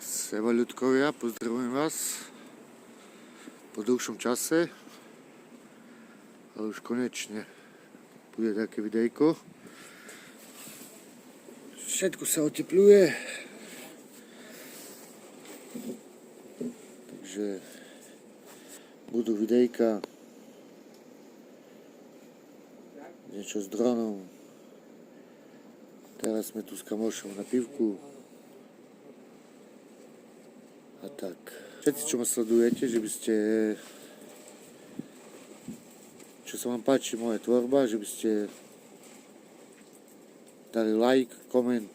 Seba ľudkovia, pozdravujem vás po dlhšom čase, ale už konečne bude také videjko. Všetko sa otepluje, takže budú videjka, niečo s dronom. Teraz sme tu s kamošom na pivku. A tak. Všetci, čo ma sledujete, že by ste, čo sa vám páči moja tvorba, že by ste dali like, koment,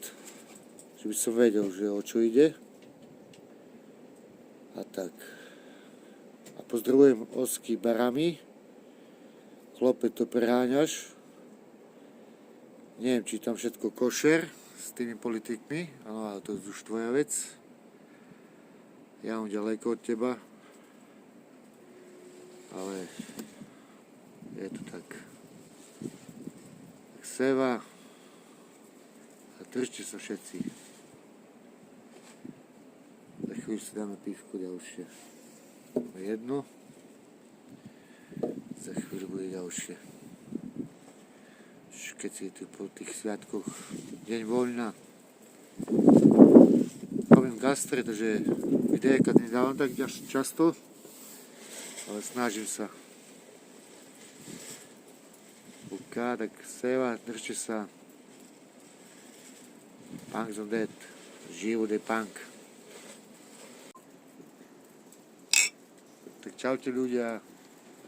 že by som vedel, že o čo ide. A tak. A pozdravujem Osky Barami. Chlope, to preháňaš. Neviem, či tam všetko košer s tými politikmi. Áno, ale to je už tvoja vec. Ja mám ďaleko od teba, ale je to tak. Tak seva a držte sa všetci. Za chvíľu si dáme pívko ďalšie. Jedno. Za chvíľu bude ďalšie. Keď si tu po tých sviatkoch deň voľna. Robím gastre, takže videjka nedávam tak často, ale snažím sa. Buka, tak seva, držte sa. Punks on dead. Život je punk. Tak čaute ľudia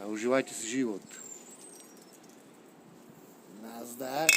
a užívajte si život. Nazdar.